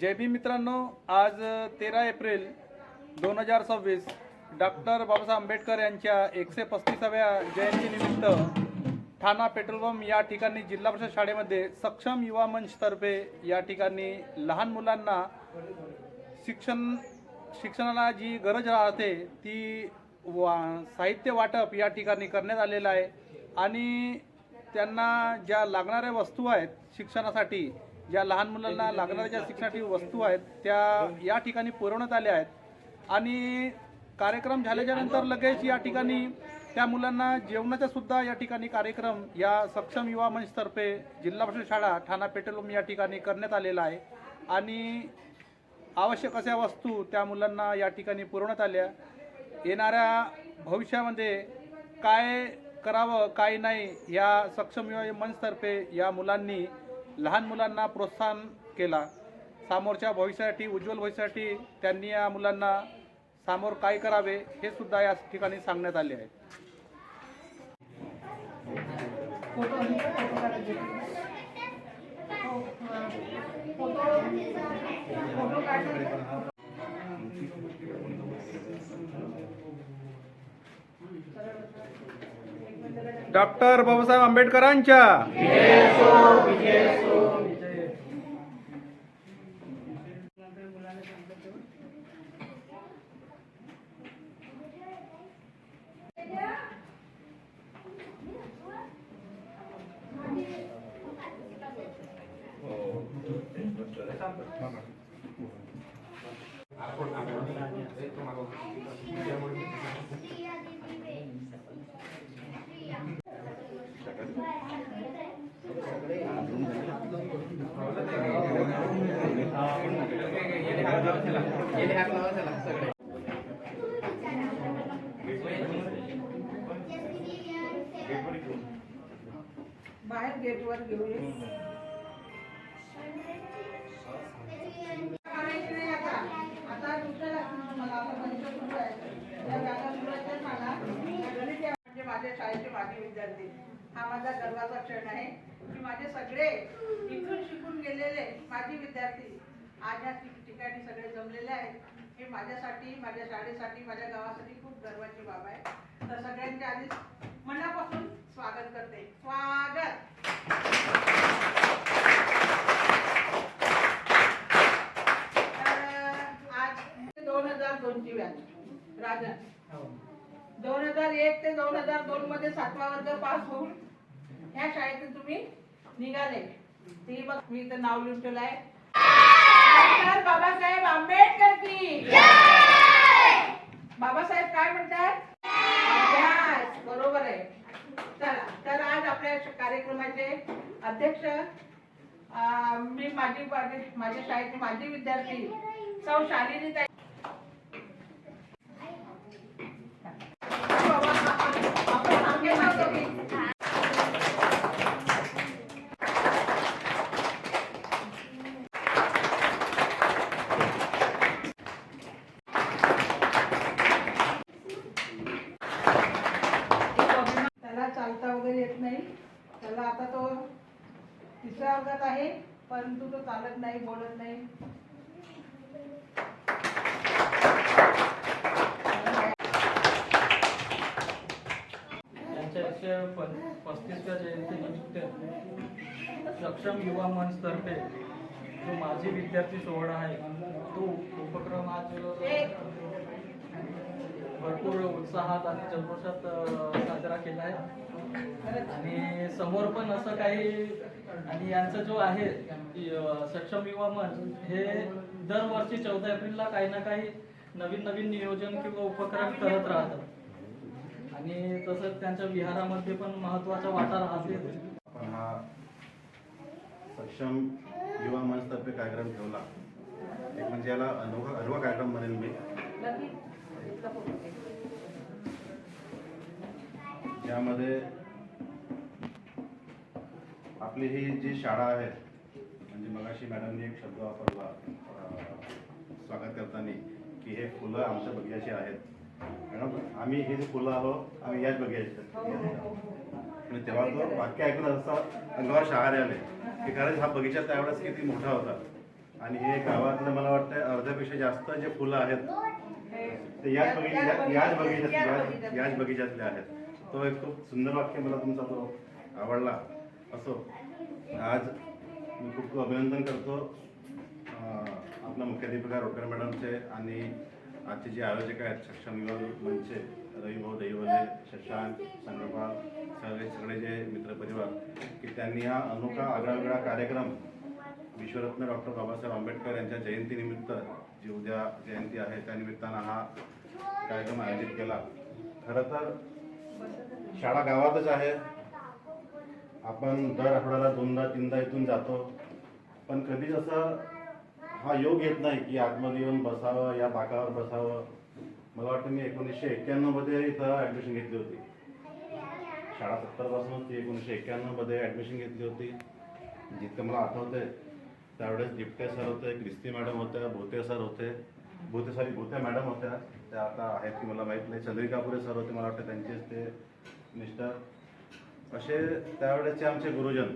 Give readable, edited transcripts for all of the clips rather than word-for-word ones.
जय भीम मित्रांनो, आज 13 April 2026 doctor Babasaheb Ambedkar यांच्या 135व्या जयंतीनिमित्त ठाणा पेट्रोल पंप या ठिकाणी जिल्हा परिषद शाळेमध्ये सक्षम युवा मंचतर्फे या ठिकाणी लहान मुलांना शिक्षणाला जी गरज राहते ती साहित्य वाटप या ठिकाणी करण्यात आलेलं आहे आणि त्यांना ज्या लागणाऱ्या वस्तू आहेत शिक्षणासाठी, ज्या लहान मुलांना लागणाऱ्या ज्या शिक्षणासाठी वस्तू आहेत त्या या ठिकाणी पुरवण्यात आल्या आहेत आणि कार्यक्रम झाल्याच्यानंतर लगेच या ठिकाणी त्या मुलांना जेवणाचा सुद्धा या ठिकाणी कार्यक्रम या सक्षम युवा मंचतर्फे जिल्हा परिषद शाळा ठाणा पेट्रोल पंप या ठिकाणी करण्यात आलेला आहे आणि आवश्यक अशा वस्तू त्या मुलांना या ठिकाणी पुरवण्यात आल्या। येणाऱ्या भविष्यामध्ये काय करावं काय नाही या सक्षम युवा मंचतर्फे या मुलांनी लहान मुलांना प्रोत्साहन केला। समोरच्या भविष्यासाठी, उज्ज्वल भविष्यासाठी त्यांनी या मुलांना समोर काय करावे हे सुद्धा या ठिकाणी सांगण्यात आले आहे। डॉक्टर बाबासाहेब आंबेडकरांच्या बाहेर गेटवर घेऊन आता दुसऱ्या मला आपण पंचकृत आहे त्या गाण्या सुराच्या सांगा म्हणजे माझ्या शाळेचे माजी विद्यार्थी। हा माझा गर्वाचा क्षण आहे की माझे सगळे इथून शिकून गेलेले माजी विद्यार्थी आज या ठिकाणी सगळे जमलेले आहेत। हे माझ्यासाठी, माझ्या शाळेसाठी, माझ्या गावासाठी खूप गर्वाची बाब आहे। तर सगळ्यांच्या आधी मनापासून स्वागत करते। स्वागत। आज 2002 ची बॅच राजन 2001 ते 2002 मध्ये 7वा वर्ग पास होऊन ह्या शाळेतून तुम्ही निघाले। ती बघ मी इथं नाव लिहून ठेवलं आहे, डॉक्टर बाबासाहेब आंबेडकर की जय। बाबासाहेब काय म्हणतात? अभ्यास। बरोबर आहे। चला, तर आज आपल्या कार्यक्रमाचे अध्यक्ष मी माझ्या शाळेचे माजी विद्यार्थी सौ शालिनी ताई। त्याला चालता वगैरे येत नाही, त्याला आता तो 3ऱ्या वर्गात आहे परंतु तो चालत नाही, बोलत नाही। त्यांच्या 135व्या जयंतीनिमित्त सक्षम युवा मंचतर्फे जो माजी विद्यार्थी सोहळा आहे तो उपक्रम आज भरपूर उत्साहात आणि जल्लोषात साजरा केला आहे आणि समोर पण असं काही आणि यांचं जो आहे सक्षम युवा मंच हे दरवर्षी 14 एप्रिलला काही ना काही नवीन नवीन नियोजन किंवा उपक्रम करत राहतात आणि तसंच त्यांच्या विहारामध्ये पण महत्त्वाचा वाटा राहते। आपण हा सक्षम युवा मंचतर्फे कार्यक्रम ठेवला, एक म्हणजे याला अनोखा कार्यक्रम म्हणेल मी, ज्यामध्ये आपली ही जी शाळा आहे म्हणजे मगाशी मॅडमने एक शब्द वापरला स्वागत करताना की हे फुलं आमच्या बगियाची आहेत। मॅडम, आम्ही हे जे फुलं आहोत आम्ही याच बगियाची आणि तेव्हा तो वाक्य ऐकून असा अंगावर शहारे आले की खरंच हा बगीचा त्यावेळेस किती मोठा होता आणि हे गावातलं मला वाटतं अर्ध्यापेक्षा जास्त जे फुलं आहेत ते याच बगीच्यातले आहेत. तो एक खूप सुंदर वाक्य मला तुमचा तो आवडला. असो, आज मी खूप अभिनंदन करतो आपल्या मुख्याध्यापिका रोडकर मॅडमचे आणि आजचे जे आयोजक आहेत सक्षम युवा मंचचे रविभाऊ दैवले, शशांक, संग्रपाल, सगळे जे मित्रपरिवार की त्यांनी हा अनोखा आगळावेगळा कार्यक्रम विश्वरत्न डॉक्टर बाबासाहेब आंबेडकर यांच्या जयंतीनिमित्त, जी उद्या जयंती आहे त्या निमित्तानं हा कार्यक्रम आयोजित केला. खरं तर शाळा गावातच आहे. आपण दर आठवड्याला 2दा-3दा इथून जातो, पण कधीच असं हा योग येत नाही की आतमध्ये येऊन बसावं, या बाकावर बसावं. मला वाटतं मी 1991 मध्ये इथं ॲडमिशन घेतली होती. शाळा 70 पासून ती 1991 मध्ये ॲडमिशन घेतली होती. जितकं मला आठवतंय त्यावेळेस जिप्टे सर होते, क्रिस्ती मॅडम होत्या, भोते सर होते, भोते मॅडम होत्या, त्या आता आहेत की मला माहीत नाही. चंद्रिकापुरे सर होते, मला वाटतं त्यांचेच ते मिस्टर. असे त्यावेळेसचे आमचे गुरुजन.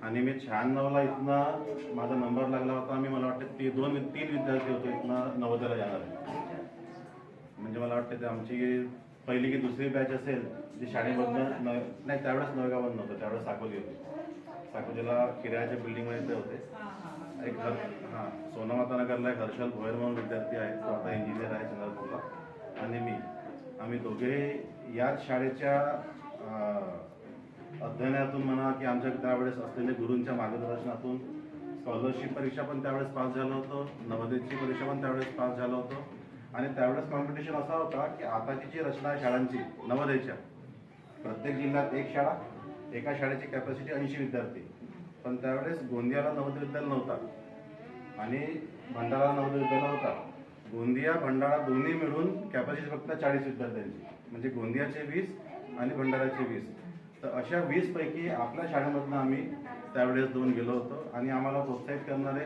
आणि मी 96ला इथनं माझा नंबर लागला होता. आम्ही मला वाटतं 3 विद्यार्थी होतो इथनं नवोदयाला जाणारे. म्हणजे मला वाटतं ते आमची पहिली की दुसरी बॅच असेल जी शाळेमधनं नाही, त्यावेळेस नवेगावात नव्हतं, त्यावेळेस साकोली होती. साकोलीला किरायाच्या बिल्डिंगमध्ये ते होते. एक सोनामाता नगरला एक हर्षल भोयर म्हणून विद्यार्थी आहे, तो आता इंजिनियर आहे चंद्रपूरला. आणि आम्ही दोघे याच शाळेच्या अध्ययनातून म्हणा की आमच्या त्यावेळेस असलेल्या गुरूंच्या मार्गदर्शनातून स्कॉलरशिप परीक्षा पण त्यावेळेस पास झालं होतं, नवोदयची परीक्षा पण त्यावेळेस पास झालं होतं. आणि त्यावेळेस कॉम्पिटिशन असा होता की आताची जी रचना आहे शाळांची नवोदयच्या, प्रत्येक जिल्ह्यात एक शाळा, एका शाळेची कॅपॅसिटी 80 विद्यार्थी. पण त्यावेळेस गोंदियाला नवोदय विद्यालय नव्हता आणि भंडारा नवोदय विद्यालय होता. गोंदिया भंडारा दोन्ही मिळून कॅपॅसिटी फक्त 40 विद्यार्थ्यांची, म्हणजे गोंदियाचे 20 आणि भंडाराचे 20. तर अशा 20 पैकी आपल्या शाळेमधनं आम्ही त्यावेळेस 2 गेलो होतो. आणि आम्हाला प्रोत्साहित करणारे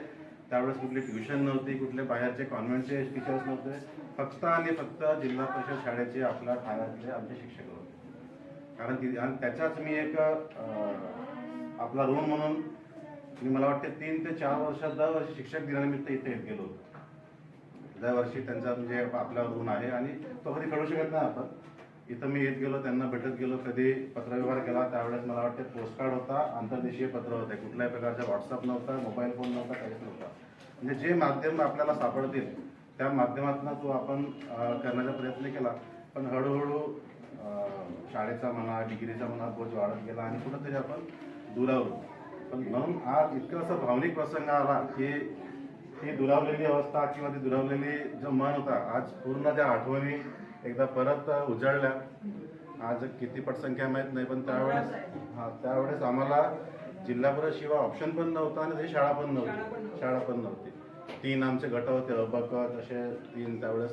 त्यावेळेस कुठली ट्युशन नव्हती, कुठले बाहेरचे कॉन्व्हेंटचे टीचर्स नव्हते, फक्त आणि फक्त जिल्हा परिषद शाळेचे आपल्या ठाण्यातले आमचे शिक्षक होते. कारण ती आणि त्याच्याच मी एक आपला ऋण म्हणून मी मला वाटते 3 ते 4 वर्षात दरवर्षी शिक्षक दिनानिमित्त इथे येत गेलो होतो. दरवर्षी त्यांचा म्हणजे आपल्यावर ऋण आहे आणि तो कधी कळू शकत नाही आपण. इथं मी येत गेलो, त्यांना भेटत गेलो, कधी पत्रव्यवहार केला. त्यावेळेस मला वाटते पोस्टकार्ड होता, आंतरदेशीय पत्र होते, कुठल्याही प्रकारचा व्हॉट्सअप नव्हता, मोबाईल फोन नव्हता, काहीच नव्हता. म्हणजे जे माध्यम आपल्याला सापडतील त्या माध्यमातून तो आपण करण्याचा प्रयत्न केला. पण हळूहळू शाळेचा म्हणा, डिग्रीचा म्हणा बोज वाढत गेला आणि कुठंतरी आपण दुरावलो. पण म्हणून आज इतकं असं भावनिक प्रसंग आला की ती दुरावलेली अवस्था किंवा ती दुरावलेली जो मन होता, आज पूर्ण त्या आठवणी एकदा परत उजाडल्या. आज किती पटसंख्या माहीत नाही, पण त्यावेळेस आम्हाला जिल्हा परिषद शिवाय ऑप्शन पण नव्हता आणि शाळा पण नव्हती. 3 आमचे गट होते, अबकत असे 3 त्यावेळेस.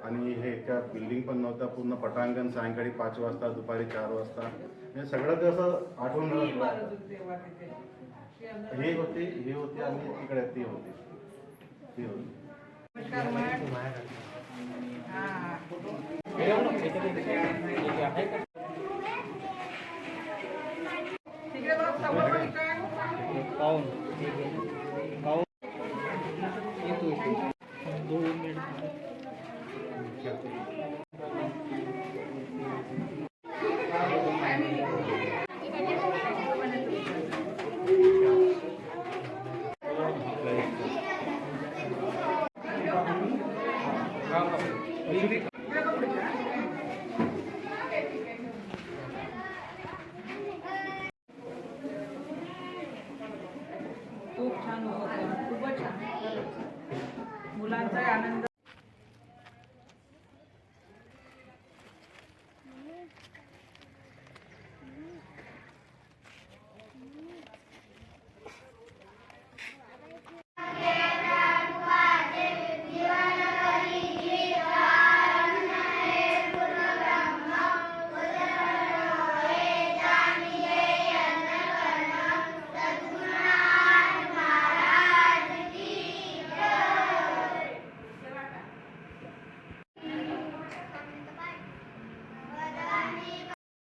आणि हे एका बिल्डिंग पण नव्हतं, पूर्ण पटांगण, सायंकाळी 5 वाजता, दुपारी 4 वाजता. हे सगळं ते असं आठवून ही होती आणि तिकडे ती होती.